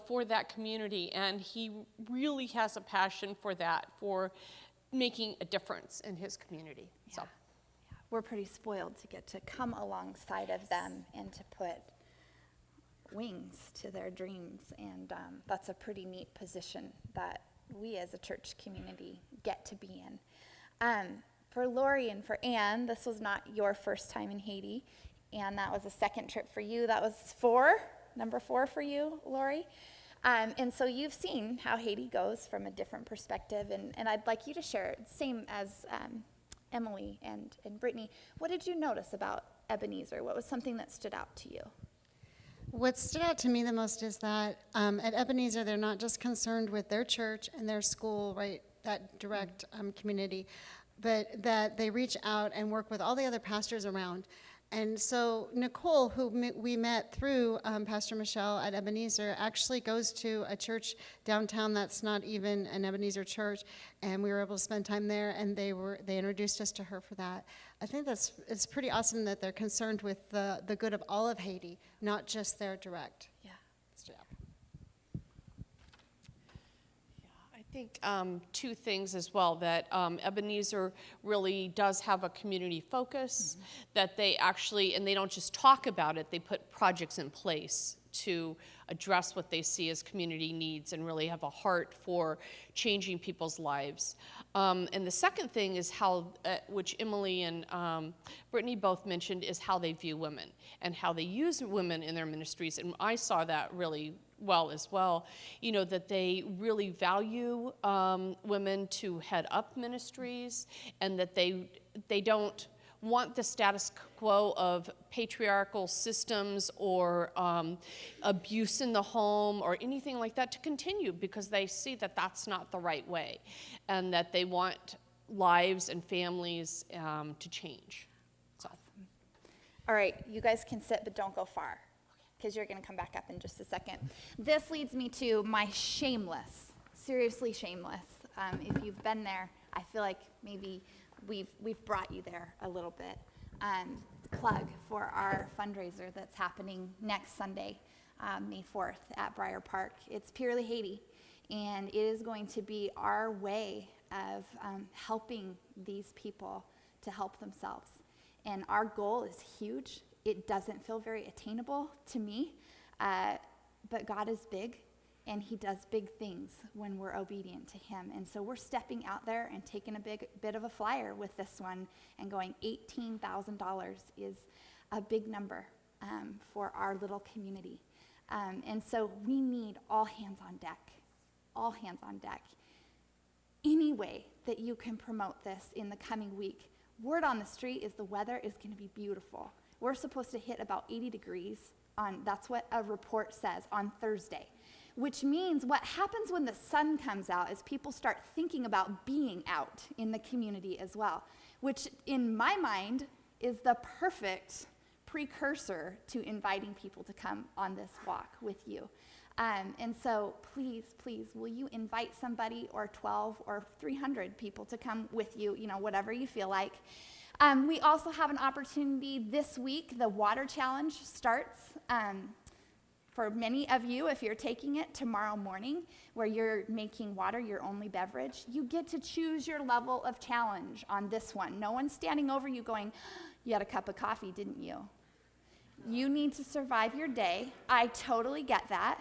for that community. And he really has a passion for that, for making a difference in his community. Yeah. So. Yeah. We're pretty spoiled to get to come alongside of them and to put wings to their dreams, and that's a pretty neat position that we as a church community get to be in. For Lori and for Anne, this was not your first time in Haiti, and that was a second trip for you. That was number 4 for you, Lori. And so you've seen how Haiti goes from a different perspective, and I'd like you to share, same as Emily and Brittany, what did you notice about Ebenezer? What was something that stood out to you? What stood out to me the most is that at Ebenezer, they're not just concerned with their church and their school, right, that direct community, but that they reach out and work with all the other pastors around. And so Nicole, who we met through Pastor Michelle at Ebenezer, actually goes to a church downtown that's not even an Ebenezer church, and we were able to spend time there, and they introduced us to her for that. I think it's pretty awesome that they're concerned with the good of all of Haiti, not just their direct. Yeah. I think 2 things as well, that Ebenezer really does have a community focus, that they actually, and they don't just talk about it, they put projects in place to address what they see as community needs and really have a heart for changing people's lives. And the second thing is how, which Emily and Brittany both mentioned, is how they view women and how they use women in their ministries. And I saw that really well as well, that they really value women to head up ministries, and that they don't want the status quo of patriarchal systems or abuse in the home or anything like that to continue, because they see that that's not the right way, and that they want lives and families to change. So. Awesome. All right, you guys can sit, but don't go far, because you're going to come back up in just a second. This leads me to my shameless, seriously shameless. If you've been there, I feel like maybe we've brought you there a little bit. Plug for our fundraiser that's happening next Sunday, May 4th at Briar Park. It's Purely Haiti, And it is going to be our way of helping these people to help themselves. And our goal is huge. It doesn't feel very attainable to me, but God is big, and he does big things when we're obedient to him. And so we're stepping out there and taking a bit of a flyer with this one and going, $18,000 is a big number for our little community. And so we need all hands on deck, all hands on deck. Any way that you can promote this in the coming week. Word on the street is the weather is going to be beautiful. We're supposed to hit about 80 degrees that's what a report says, on Thursday. Which means what happens when the sun comes out is people start thinking about being out in the community as well, which in my mind is the perfect precursor to inviting people to come on this walk with you. And so please, will you invite somebody or 12 or 300 people to come with you, whatever you feel like. We also have an opportunity this week. The water challenge starts for many of you, if you're taking it tomorrow morning, where you're making water your only beverage. You get to choose your level of challenge on this one. No one's standing over you going, you had a cup of coffee, didn't you? You need to survive your day. I totally get that.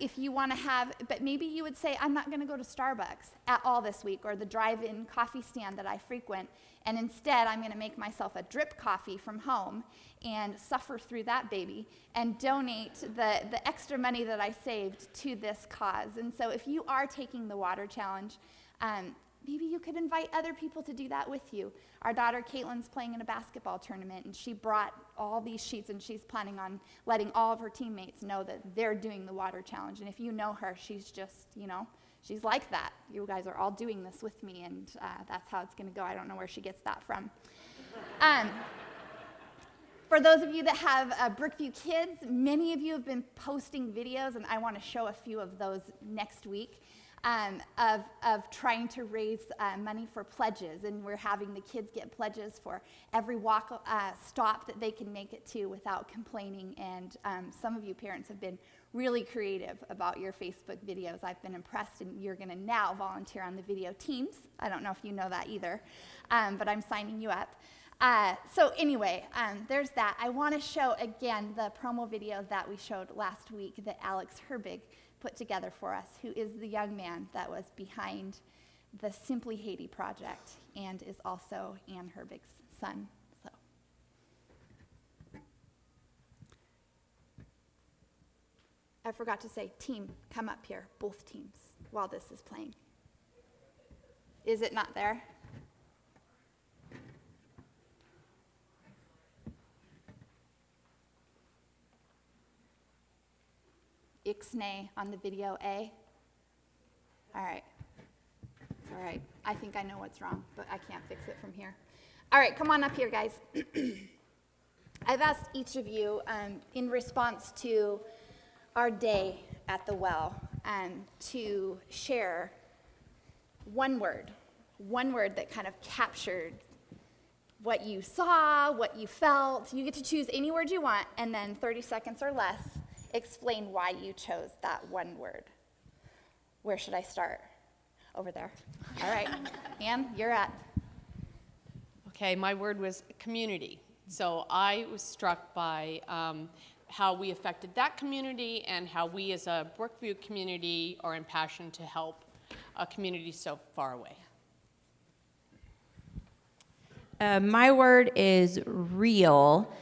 If you want to but maybe you would say, I'm not going to go to Starbucks at all this week, or the drive-in coffee stand that I frequent, and instead I'm going to make myself a drip coffee from home and suffer through that baby and donate the extra money that I saved to this cause. And so if you are taking the water challenge, maybe you could invite other people to do that with you. Our daughter Caitlin's playing in a basketball tournament, and she brought all these sheets, and she's planning on letting all of her teammates know that they're doing the water challenge. And if you know her, she's just, she's like that. You guys are all doing this with me, and that's how it's going to go. I don't know where she gets that from. For those of you that have Brookview kids, many of you have been posting videos, and I want to show a few of those next week. Of trying to raise money for pledges, and we're having the kids get pledges for every walk stop that they can make it to without complaining. And some of you parents have been really creative about your Facebook videos. I've been impressed, and you're going to now volunteer on the video teams. I don't know if you know that either, but I'm signing you up. So anyway, there's that. I want to show again the promo video that we showed last week that Alex Herbig put together for us, who is the young man that was behind the Simply Haiti project and is also Ann Herbig's son. So, I forgot to say, team, come up here, both teams, while this is playing. Is it not there? Ixnay on the video A. All right. I think I know what's wrong, but I can't fix it from here. All right, come on up here, guys. I've asked each of you, in response to our day at the well, to share one word that kind of captured what you saw, what you felt. You get to choose any word you want, and then 30 seconds or less, explain why you chose that one word. Where should I start? Over there. All right. Ann, you're at. Okay, my word was community. So I was struck by how we affected that community and how we as a Brookview community are impassioned to help a community so far away. My word is real.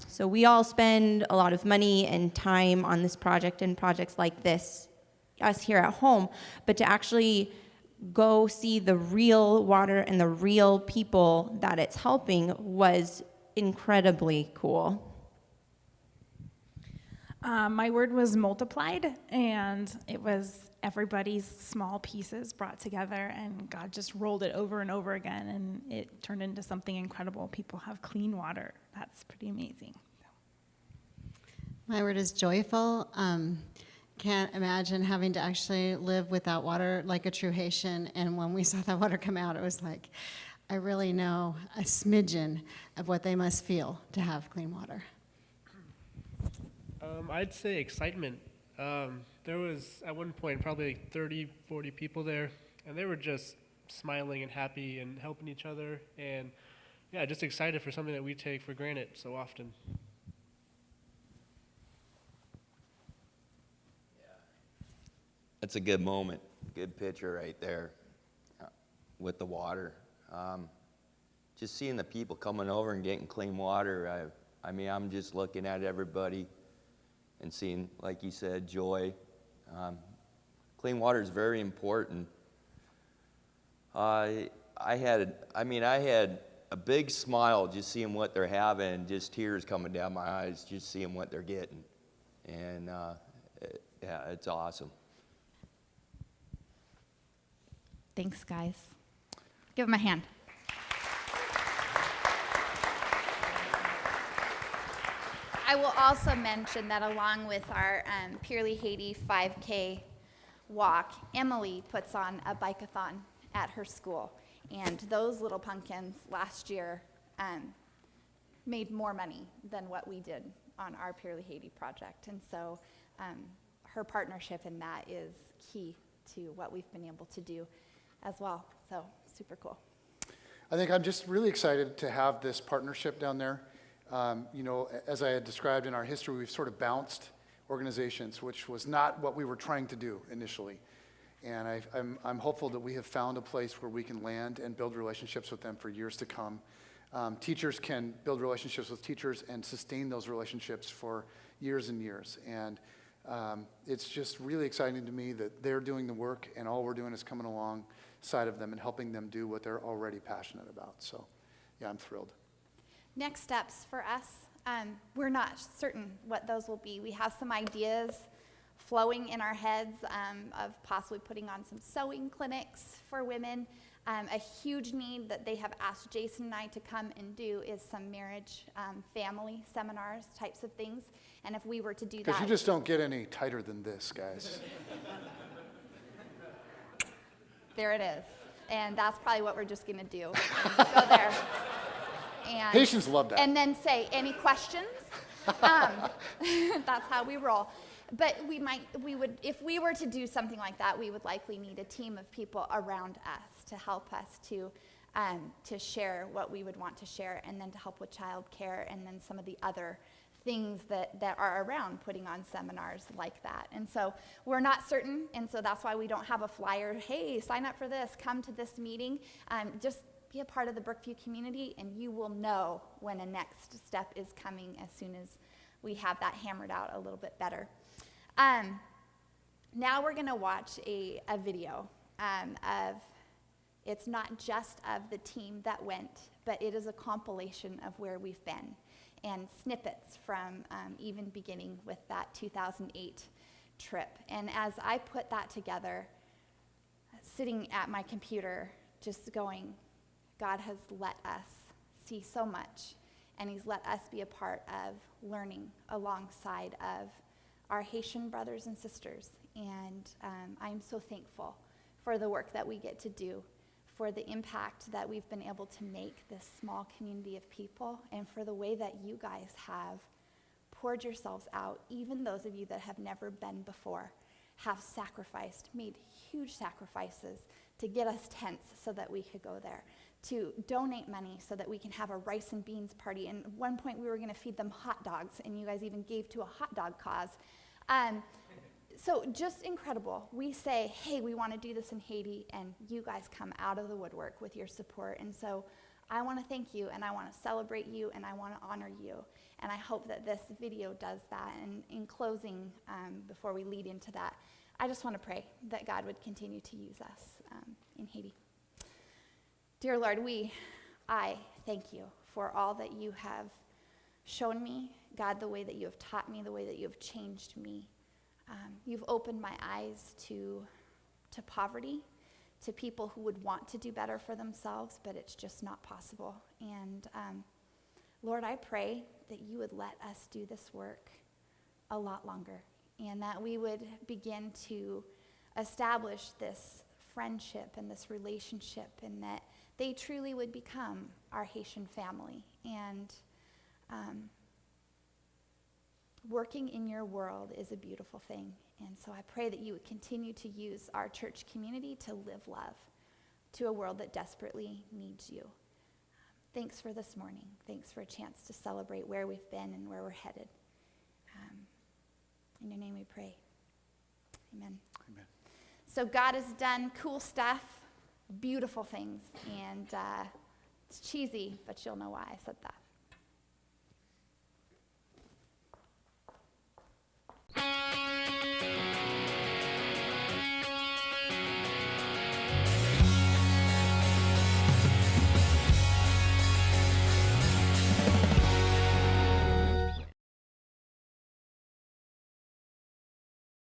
So we all spend a lot of money and time on this project and projects like this, us here at home, but to actually go see the real water and the real people that it's helping was incredibly cool. My word was multiplied, and it was everybody's small pieces brought together, and God just rolled it over and over again, and it turned into something incredible. People have clean water. That's pretty amazing. My word is joyful. Can't imagine having to actually live without water like a true Haitian. And when we saw that water come out, it was like, I really know a smidgen of what they must feel to have clean water. I'd say excitement. There was, at one point, probably like 30, 40 people there, and they were just smiling and happy and helping each other, and yeah, just excited for something that we take for granted so often. That's a good moment, good picture right there with the water. Just seeing the people coming over and getting clean water, I mean, I'm just looking at everybody and seeing, like you said, joy. Clean water is very important. I had a big smile just seeing what they're having, just tears coming down my eyes, just seeing what they're getting. And yeah, it's awesome. Thanks, guys. Give them a hand. I will also mention that along with our Purely Haiti 5K walk, Emily puts on a bike-a-thon at her school. And those little pumpkins last year made more money than what we did on our Purely Haiti project. And so her partnership in that is key to what we've been able to do as well. So super cool. I think I'm just really excited to have this partnership down there. You know, as I had described in our history, we've sort of bounced organizations, which was not what we were trying to do initially. And I'm hopeful that we have found a place where we can land and build relationships with them for years to come. Teachers can build relationships with teachers and sustain those relationships for years and years. And it's just really exciting to me that they're doing the work and all we're doing is coming alongside of them and helping them do what they're already passionate about. So, yeah, I'm thrilled. Next steps for us, we're not certain what those will be. We have some ideas flowing in our heads of possibly putting on some sewing clinics for women. A huge need that they have asked Jason and I to come and do is some marriage, family seminars, types of things. And if we were to do that. Because you just don't get any tighter than this, guys. There it is. And that's probably what we're just going to do. Go there. And, Haitians love that. And then say, any questions? That's how we roll. But we would, if we were to do something like that, we would likely need a team of people around us to help us to share what we would want to share, and then to help with childcare, and then some of the other things that are around putting on seminars like that. And so we're not certain, and so that's why we don't have a flyer. Hey, sign up for this, come to this meeting. Just be a part of the Brookview community, and you will know when a next step is coming as soon as we have that hammered out a little bit better. Now we're going to watch a video of, it's not just of the team that went, but it is a compilation of where we've been, and snippets from even beginning with that 2008 trip. And as I put that together, sitting at my computer, just going, God has let us see so much, and he's let us be a part of learning alongside of our Haitian brothers and sisters. And I'm so thankful for the work that we get to do, for the impact that we've been able to make this small community of people, and for the way that you guys have poured yourselves out. Even those of you that have never been before have sacrificed, made huge sacrifices to get us tents so that we could go there, to donate money so that we can have a rice and beans party. And at one point we were going to feed them hot dogs, and you guys even gave to a hot dog cause. So just incredible. We say, hey, we want to do this in Haiti, and you guys come out of the woodwork with your support. And so I want to thank you, and I want to celebrate you, and I want to honor you. And I hope that this video does that. And in closing, before we lead into that, I just want to pray that God would continue to use us in Haiti. Dear Lord, I thank you for all that you have shown me, God, the way that you have taught me, the way that you have changed me. You've opened my eyes to poverty, to people who would want to do better for themselves, but it's just not possible. And Lord, I pray that you would let us do this work a lot longer, and that we would begin to establish this friendship and this relationship, and that they truly would become our Haitian family. And working in your world is a beautiful thing. And so I pray that you would continue to use our church community to live love to a world that desperately needs you. Thanks for this morning. Thanks for a chance to celebrate where we've been and where we're headed. In your name we pray. Amen. Amen. So God has done cool stuff, beautiful things, and it's cheesy, but you'll know why I said that.